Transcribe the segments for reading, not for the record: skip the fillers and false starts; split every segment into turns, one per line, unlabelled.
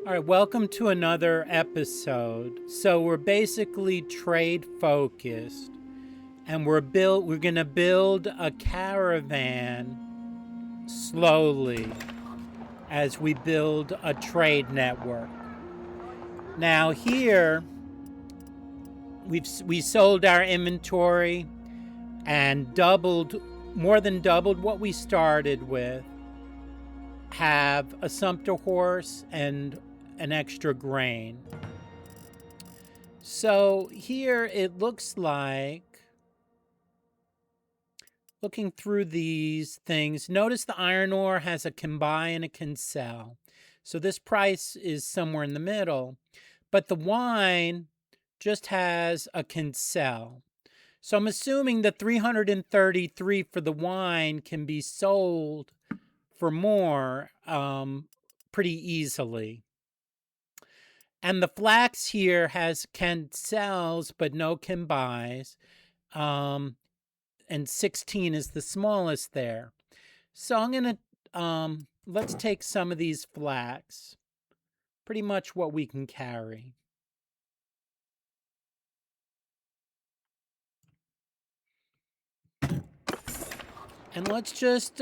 All right, welcome to another episode. So we're basically trade focused, and we're going to build a caravan slowly as we build a trade network. Now here we sold our inventory and more than doubled what we started with. Have a sumpter horse and an extra grain. So here it looks like, looking through these things, notice the iron ore has a can buy and a can sell. So this price is somewhere in the middle, but the wine just has a can sell. So I'm assuming the 333 for the wine can be sold for more pretty easily. And the flax here has can sells, but no can buys. And 16 is the smallest there. So I'm going to, let's take some of these flax. Pretty much what we can carry. And let's just,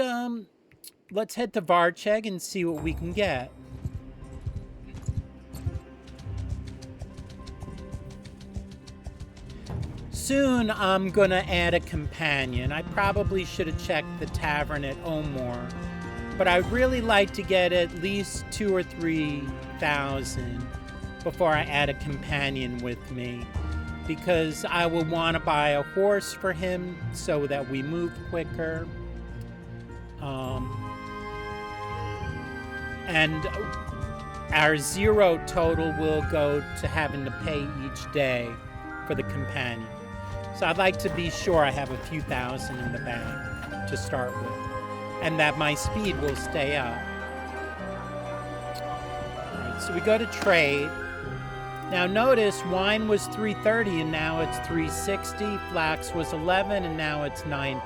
let's head to Varcheg and see what we can get. Soon I'm gonna add a companion. I probably should have checked the tavern at Omor, but I'd really like to get at least 2,000 or 3,000 before I add a companion with me, because I will want to buy a horse for him so that we move quicker. And our zero total will go to having to pay each day for the companion. So I'd like to be sure I have a few thousand in the bank to start with, and that my speed will stay up. All right, so we go to trade. Now notice wine was 330 and now it's 360. Flax was 11 and now it's 19.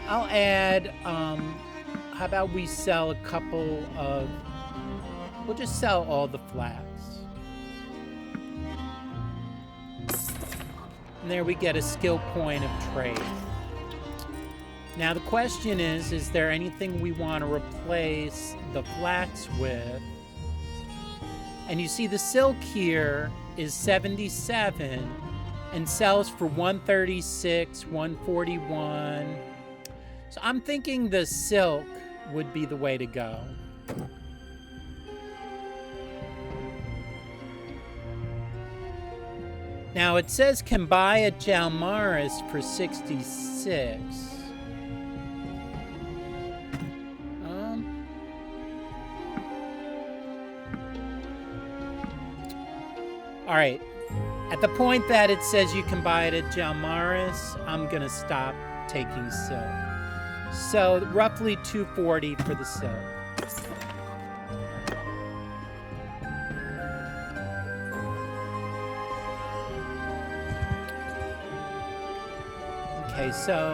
I'll add, how about we sell a couple of, we'll just sell all the flax. And there we get a skill point of trade. Now the question is there anything we want to replace the flax with? And you see the silk here is 77 and sells for 136, 141. So I'm thinking the silk would be the way to go. Now it says can buy at Jalmaris for 66. All right. At the point that it says you can buy it at Jalmaris, I'm gonna stop taking silk. So roughly 240 for the silk. Okay, so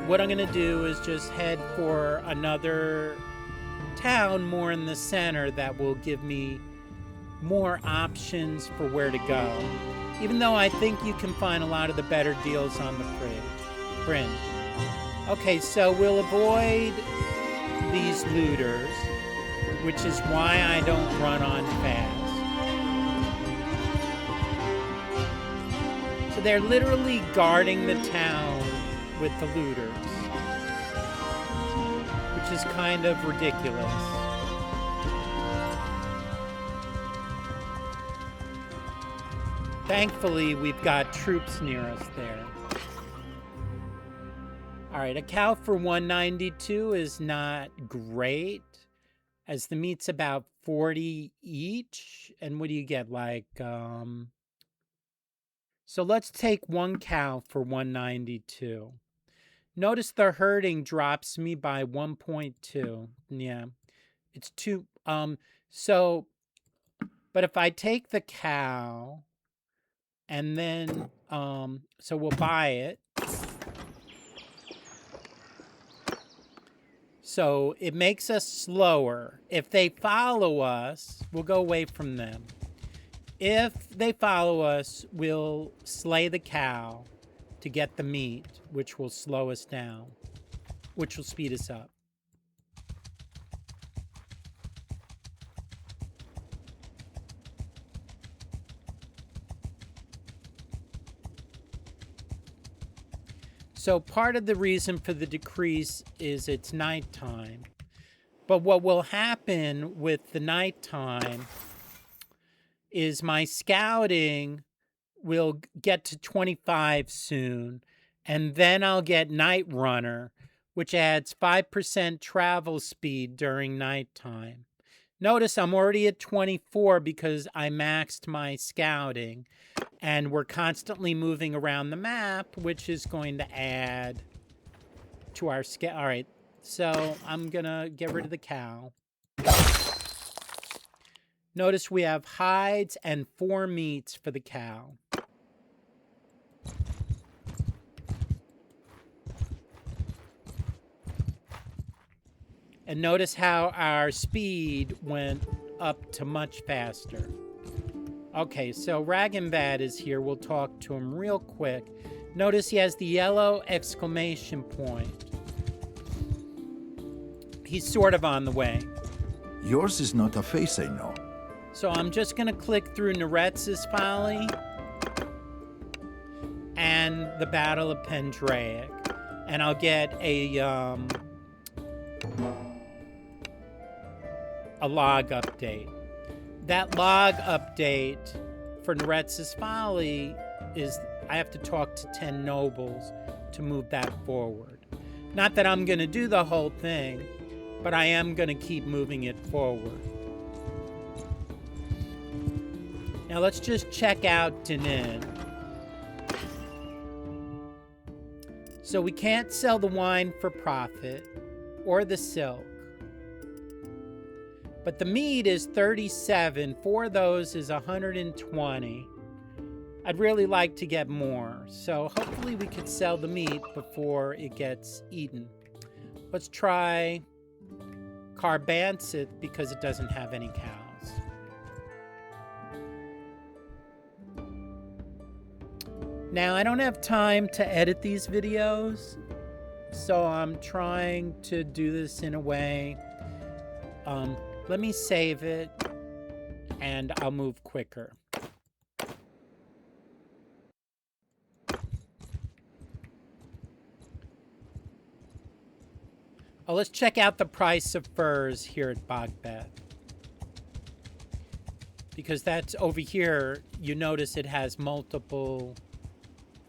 what I'm gonna do is just head for another town more in the center that will give me more options for where to go. Even though I think you can find a lot of the better deals on the fringe. Okay, so we'll avoid these looters, which is why I don't run on fast. So they're literally guarding the town with the looters, which is kind of ridiculous. Thankfully, we've got troops near us there. All right, a cow for 192 is not great, as the meat's about 40 each. And what do you get? Like, so let's take one cow for 192. Notice the herding drops me by 1.2. Yeah, it's too, so, but if I take the cow, and then, so we'll buy it. So it makes us slower. If they follow us, we'll go away from them. If they follow us, we'll slay the cow to get the meat, which will slow us down, which will speed us up. So part of the reason for the decrease is it's nighttime. But what will happen with the nighttime is my scouting will get to 25 soon, and then I'll get Night Runner, which adds 5% travel speed during nighttime. Notice I'm already at 24 because I maxed my scouting, and we're constantly moving around the map, which is going to add to our scout. All right, so I'm gonna get rid of the cow. Notice we have hides and 4 meats for the cow. And notice how our speed went up to much faster. Okay, so Ragenvad is here. We'll talk to him real quick. Notice he has the yellow exclamation point. He's sort of on the way.
Yours is not a face I know.
So I'm just going to click through Neretz's Folly and the Battle of Pendraic. And I'll get a log update. That log update for Neretz's Folly is I have to talk to 10 nobles to move that forward. Not that I'm going to do the whole thing, but I am going to keep moving it forward. Now let's just check out Denars. So we can't sell the wine for profit or the silk. But the meat is 37. 4 of those is 120. I'd really like to get more. So hopefully we could sell the meat before it gets eaten. Let's try Carbansith because it doesn't have any cows. Now, I don't have time to edit these videos, so I'm trying to do this in a way. Let me save it, and I'll move quicker. Oh, let's check out the price of furs here at Bogbeth. Because that's over here, you notice it has multiple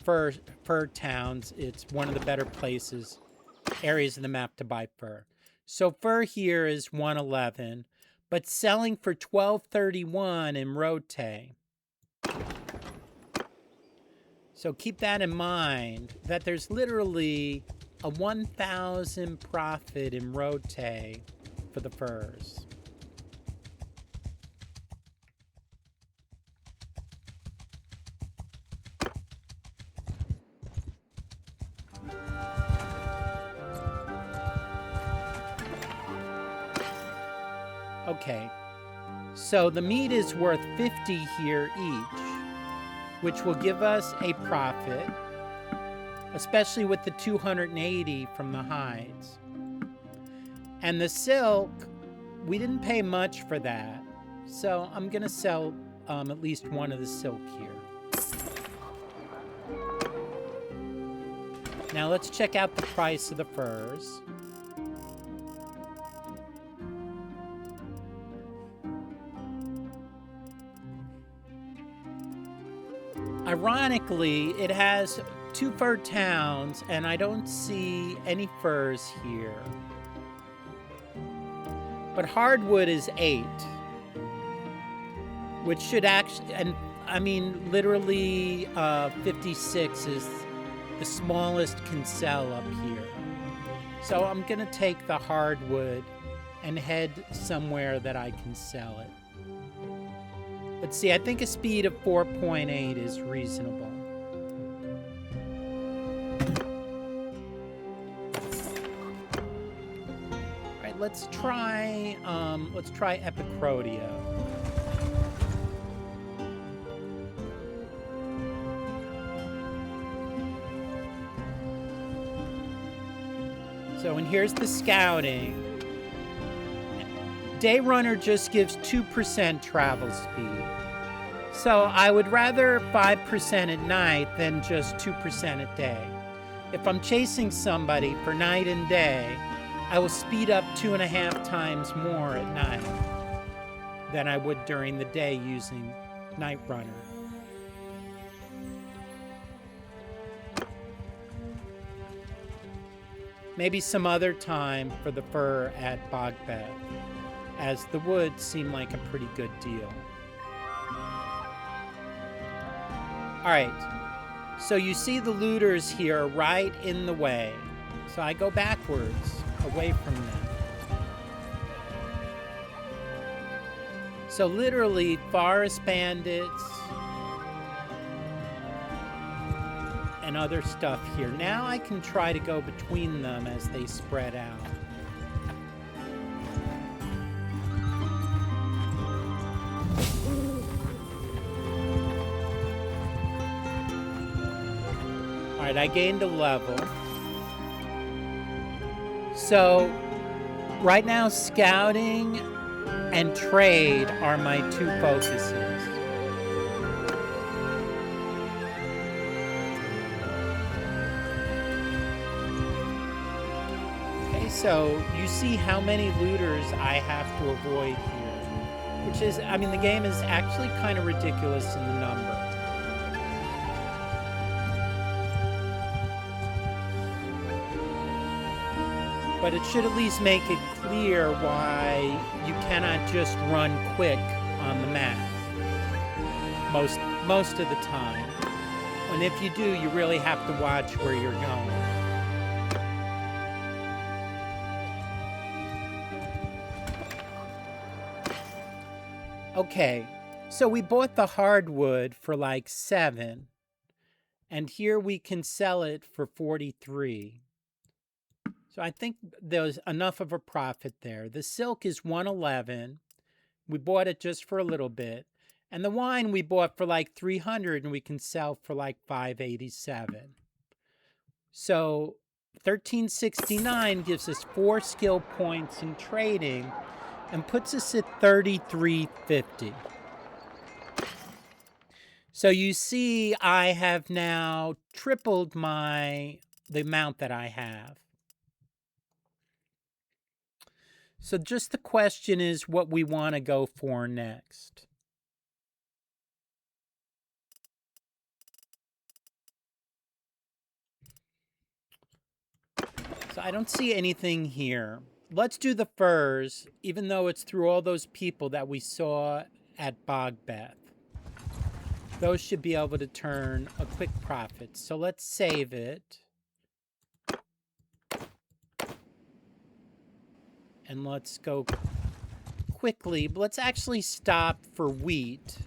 fur towns. It's one of the better places, areas of the map to buy fur. So fur here is 111, but selling for 1231 in Rote. So keep that in mind, that there's literally a 1,000 profit in Rote for the furs. Okay, so the meat is worth 50 here each, which will give us a profit, especially with the 280 from the hides. And the silk, we didn't pay much for that, so I'm going to sell at least one of the silk here. Now let's check out the price of the furs. Ironically, it has 2 fur towns, and I don't see any furs here. But hardwood is 8, which should actually, and I mean, literally 56 is the smallest can sell up here. So I'm going to take the hardwood and head somewhere that I can sell it. Let's see, I think a speed of 4.8 is reasonable. let's try Epic Rodeo. So, and here's the scouting. Day Runner just gives 2% travel speed. So I would rather 5% at night than just 2% at day. If I'm chasing somebody for night and day, I will speed up 2.5 times more at night than I would during the day using Night Runner. Maybe some other time for the fur at Bogbeth, as the woods seem like a pretty good deal. Alright, so you see the looters here right in the way. So I go backwards, away from them. So literally, forest bandits and other stuff here. Now I can try to go between them as they spread out. Alright, I gained a level. So, right now, scouting and trade are my two focuses. Okay, so you see how many looters I have to avoid here. Which is, I mean, the game is actually kind of ridiculous in the number. But it should at least make it clear why you cannot just run quick on the map most of the time. And if you do, you really have to watch where you're going. Okay, so we bought the hardwood for like 7, and here we can sell it for 43. So I think there's enough of a profit there. The silk is 111. We bought it just for a little bit. And the wine we bought for like 300 and we can sell for like 587. So 1369 gives us 4 skill points in trading and puts us at 3350. So you see I have now tripled the amount that I have. So just the question is what we want to go for next. So I don't see anything here. Let's do the furs, even though it's through all those people that we saw at Bogbeth. Those should be able to turn a quick profit. So let's save it. And let's go quickly. But let's actually stop for wheat,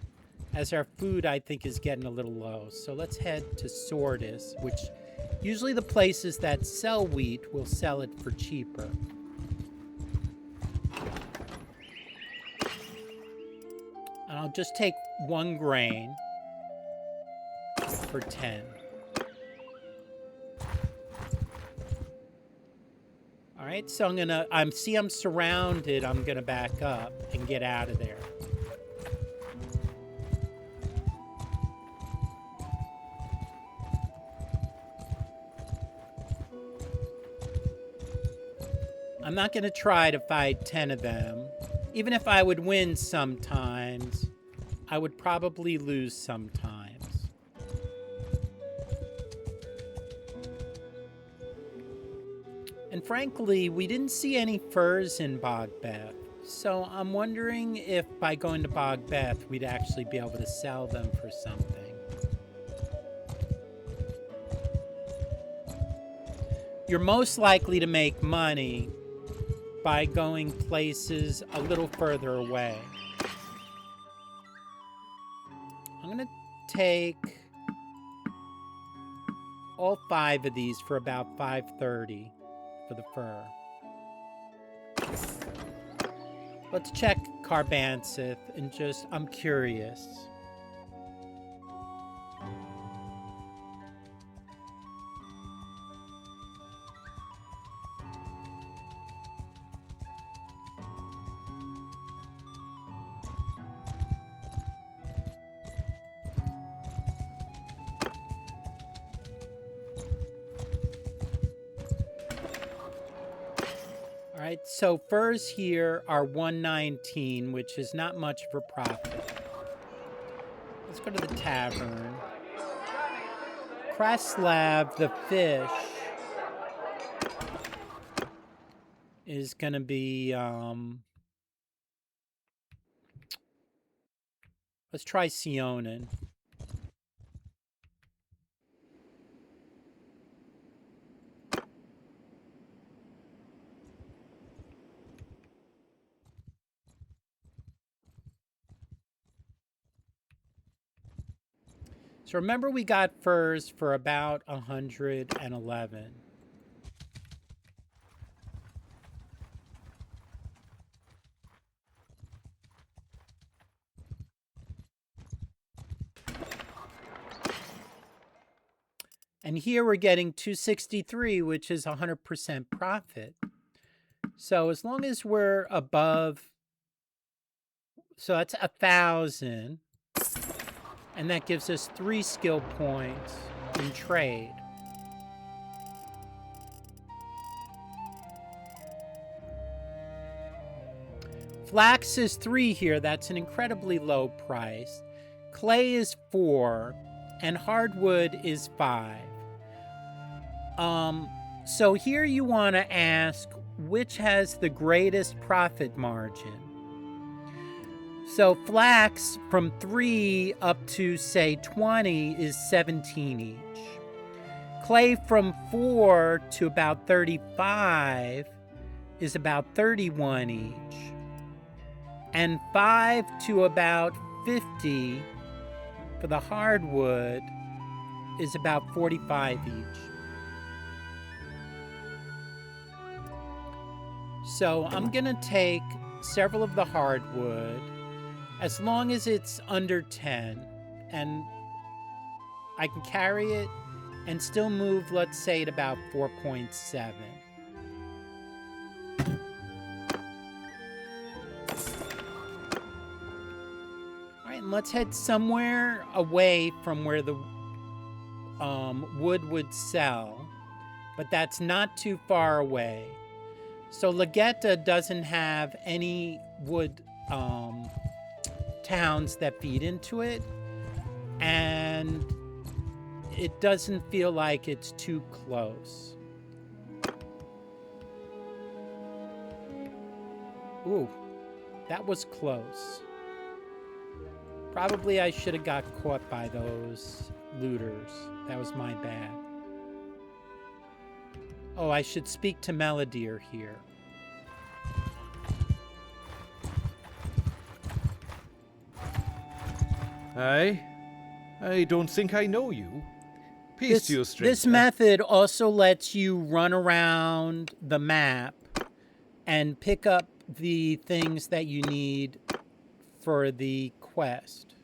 as our food, I think, is getting a little low. So let's head to Sordis, which usually the places that sell wheat will sell it for cheaper. And I'll just take 1 grain for 10. All right, so I'm surrounded. I'm gonna back up and get out of there. I'm not gonna try to fight 10 of them. Even if I would win sometimes, I would probably lose sometimes. And frankly, we didn't see any furs in Bogbeth. So I'm wondering if by going to Bogbeth, we'd actually be able to sell them for something. You're most likely to make money by going places a little further away. I'm going to take all 5 of these for about 530 for the fur. Let's check Carbansith and I'm curious. All right, so furs here are 119, which is not much of a profit. Let's go to the tavern. Kraslav the fish is going to be, let's try Sionin. So remember we got furs for about 111. And here we're getting 263, which is 100% profit. So as long as we're above, so that's 1,000. And that gives us 3 skill points in trade. Flax is 3 here. That's an incredibly low price. Clay is 4. And hardwood is 5. So here you want to ask which has the greatest profit margin. So flax from 3 up to, say, 20 is 17 each. Clay from 4 to about 35 is about 31 each. And 5 to about 50 for the hardwood is about 45 each. So I'm going to take several of the hardwood, as long as it's under 10, and I can carry it and still move, let's say, at about 4.7. All right, and let's head somewhere away from where the wood would sell, but that's not too far away. So Legetta doesn't have any wood towns that feed into it, and it doesn't feel like it's too close. Ooh, that was close. Probably I should have got caught by those looters. That was my bad. Oh, I should speak to Melodier here.
I don't think I know you. Peace to you, stranger.
This method also lets you run around the map and pick up the things that you need for the quest.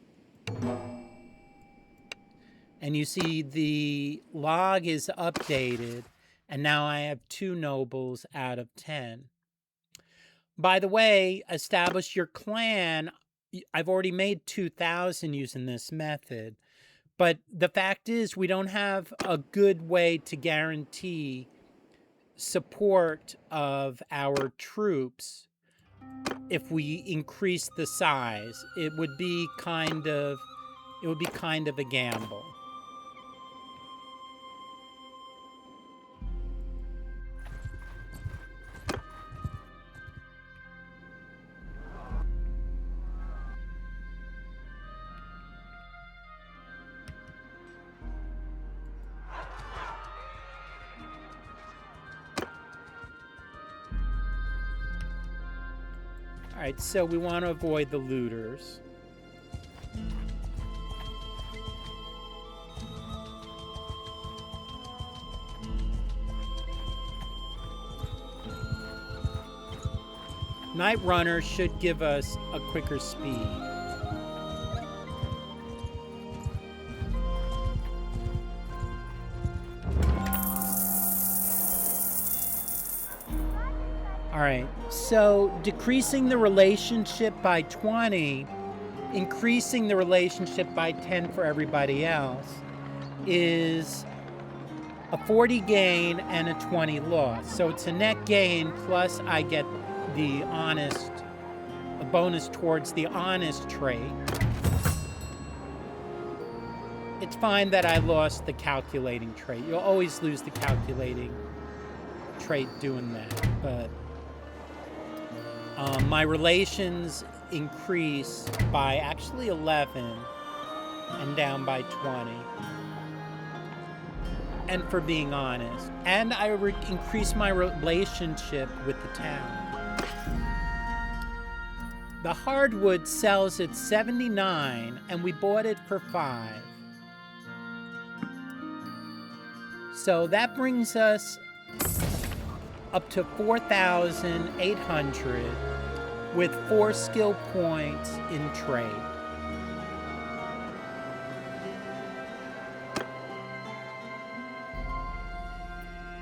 And you see the log is updated, and now I have 2 nobles out of 10. By the way, establish your clan. I've already made 2,000 using this method. But the fact is, we don't have a good way to guarantee support of our troops if we increase the size. It would be kind of a gamble. All right, so we want to avoid the looters. Night Runner should give us a quicker speed. All right, so decreasing the relationship by 20, increasing the relationship by 10 for everybody else is a 40 gain and a 20 loss. So it's a net gain, plus I get the honest, a bonus towards the honest trait. It's fine that I lost the calculating trait. You'll always lose the calculating trait doing that, but my relations increase by actually 11 and down by 20. And for being honest. And I increase my relationship with the town. The hardwood sells at 79 and we bought it for 5. So that brings us up to 4,800 with 4 skill points in trade.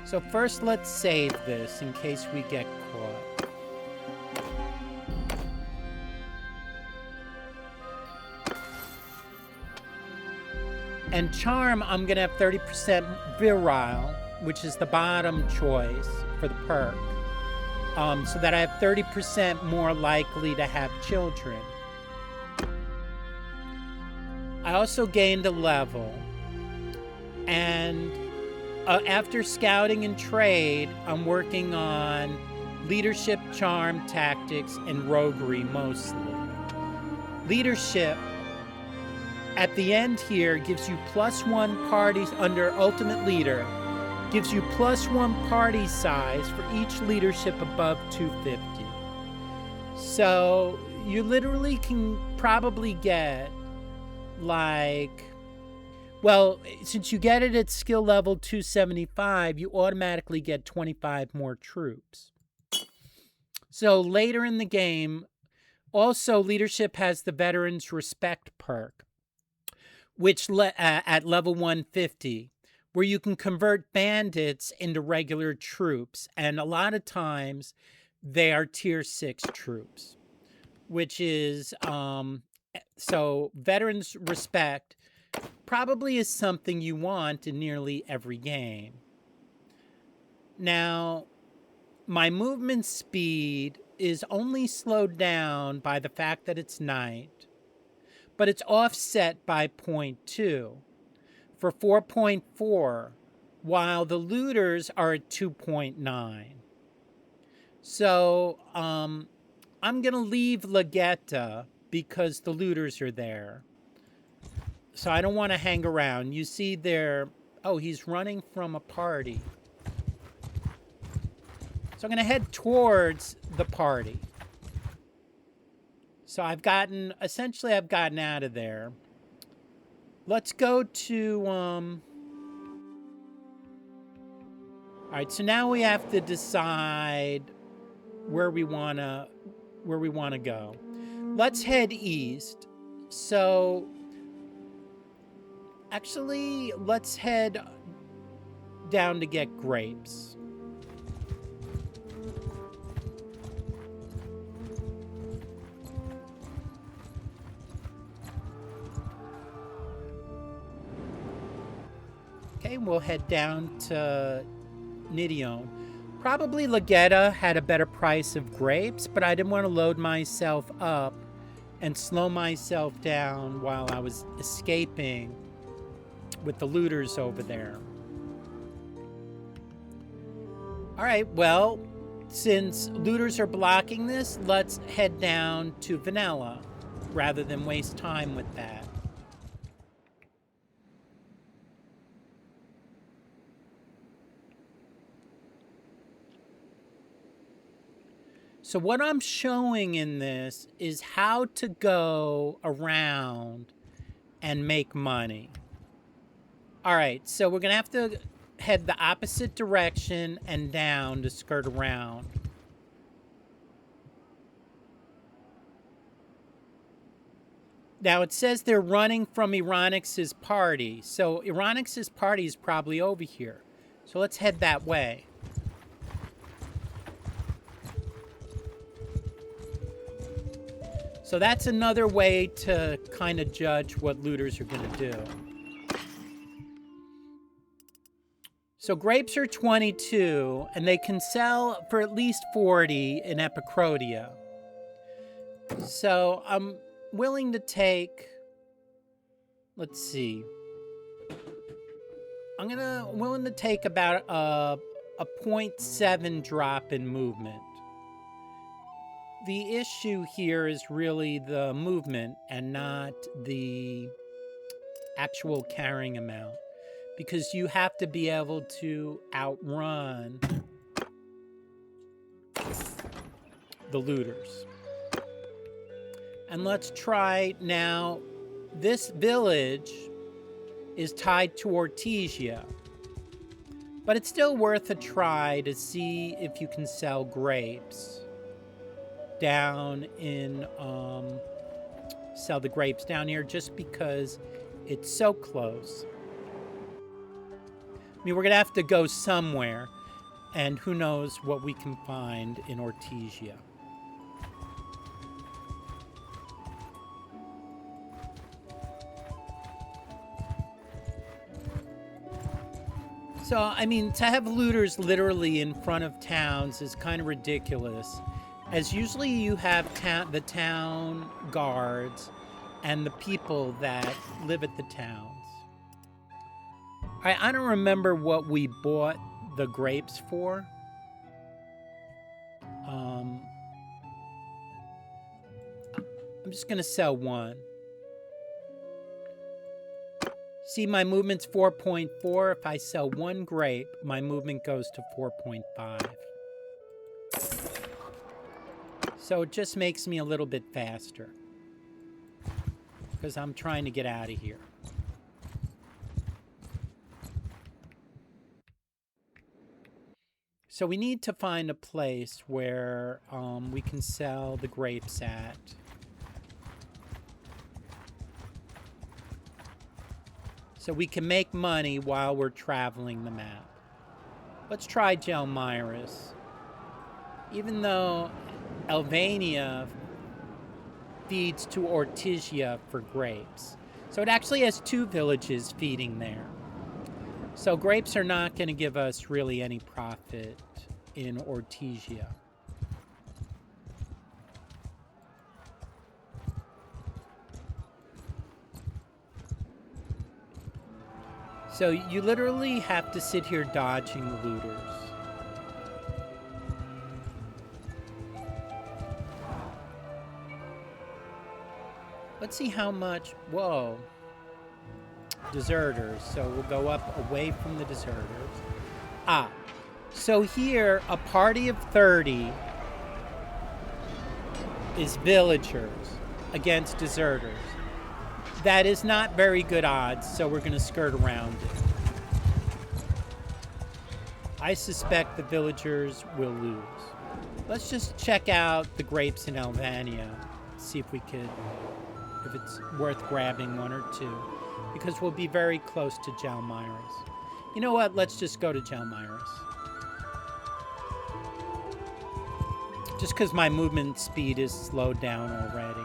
So first let's save this in case we get caught. And charm, I'm gonna have 30% virile, which is the bottom choice for the perk. So that I have 30% more likely to have children. I also gained a level. And after scouting and trade, I'm working on leadership, charm, tactics, and roguery mostly. Leadership, at the end here, gives you +1 parties under ultimate leader. Gives you +1 party size for each leadership above 250. So you literally can probably get like, well, since you get it at skill level 275, you automatically get 25 more troops. So later in the game, also leadership has the Veterans Respect perk, which at level 150, where you can convert bandits into regular troops. And a lot of times they are tier 6 troops, which is, so Veterans Respect probably is something you want in nearly every game. Now, my movement speed is only slowed down by the fact that it's night, but it's offset by 0.2 for 4.4, while the looters are at 2.9. So I'm gonna leave Lagetta because the looters are there. So I don't want to hang around. You see there, oh, he's running from a party. So I'm going to head towards the party. So essentially I've gotten out of there. Let's go to, all right, so now we have to decide where we want to go. Let's head east. So actually, let's head down to get grapes. Okay, we'll head down to Nidione. Probably Lagetta had a better price of grapes, but I didn't want to load myself up and slow myself down while I was escaping with the looters over there. All right, well, since looters are blocking this, let's head down to Vanilla rather than waste time with that. So what I'm showing in this is how to go around and make money. All right, so we're gonna have to head the opposite direction and down to skirt around. Now it says they're running from Ironix's party. So Ironix's party is probably over here. So let's head that way. So that's another way to kind of judge what looters are going to do. So grapes are 22, and they can sell for at least 40 in Epicrodia. So I'm willing to take, let's see. I'm willing to take about a 0.7 drop in movement. The issue here is really the movement and not the actual carrying amount, because you have to be able to outrun the looters. And let's try now. This village is tied to Ortesia, but it's still worth a try to see if you can sell grapes down in sell the grapes down here, just because it's so close. I mean, we're gonna have to go somewhere, and who knows what we can find in Ortesia. So, I mean, to have looters literally in front of towns is kind of ridiculous, as usually you have the town guards and the people that live at the towns. I don't remember what we bought the grapes for. I'm just going to sell one. See, my movement's 4.4. If I sell one grape, my movement goes to 4.5. So it just makes me a little bit faster, because I'm trying to get out of here. So we need to find a place where we can sell the grapes at. So we can make money while we're traveling the map. Let's try Gelmyrus. Even though Albania feeds to Ortesia for grapes. So it actually has 2 villages feeding there. So grapes are not going to give us really any profit in Ortesia. So you literally have to sit here dodging the looters. Let's see how much. Whoa. Deserters. So we'll go up away from the deserters. So here, a party of 30 is villagers against deserters. That is not very good odds, so we're going to skirt around it. I suspect the villagers will lose. Let's just check out the grapes in Albania, see if it's worth grabbing 1 or 2, because we'll be very close to Gelmyrus. You know what? Let's just go to Gelmyrus. Just because my movement speed is slowed down already.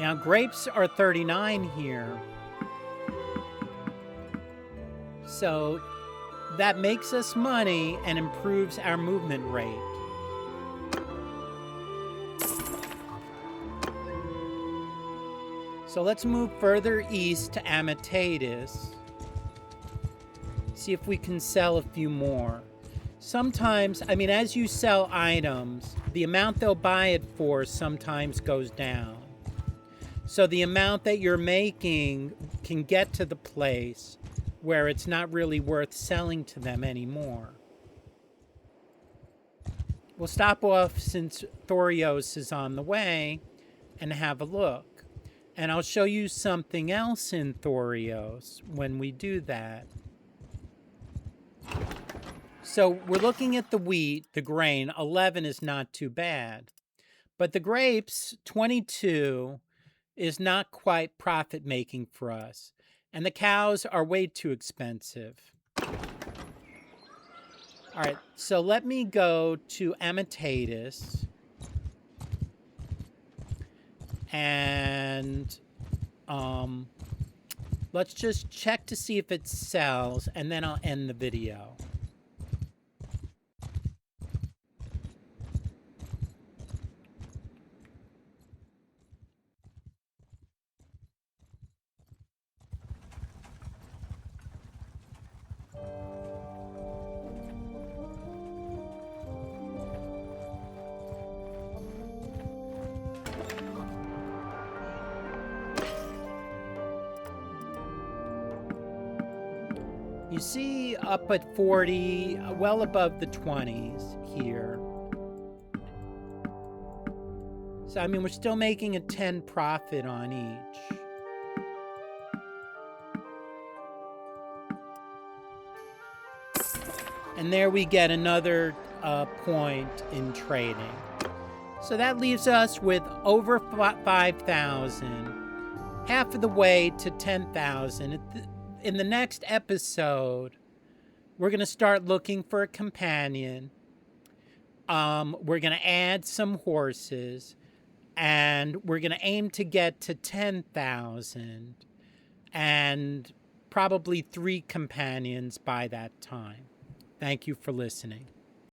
Now, grapes are 39 here. So that makes us money and improves our movement rate. So let's move further east to Amitatis. See if we can sell a few more. Sometimes, I mean, as you sell items, the amount they'll buy it for sometimes goes down. So the amount that you're making can get to the place where it's not really worth selling to them anymore. We'll stop off since Thorios is on the way and have a look. And I'll show you something else in Thorios when we do that. So we're looking at the wheat, the grain. 11 is not too bad. But the grapes, 22, is not quite profit-making for us. And the cows are way too expensive. All right, so let me go to Amitatis. And let's just check to see if it sells, and then I'll end the video. You see up at 40, well above the 20s here. So, I mean, we're still making a 10 profit on each. And there we get another point in trading. So that leaves us with over 5,000, half of the way to 10,000. In the next episode, we're going to start looking for a companion. We're going to add some horses, and we're going to aim to get to 10,000 and probably 3 companions by that time. Thank you for listening.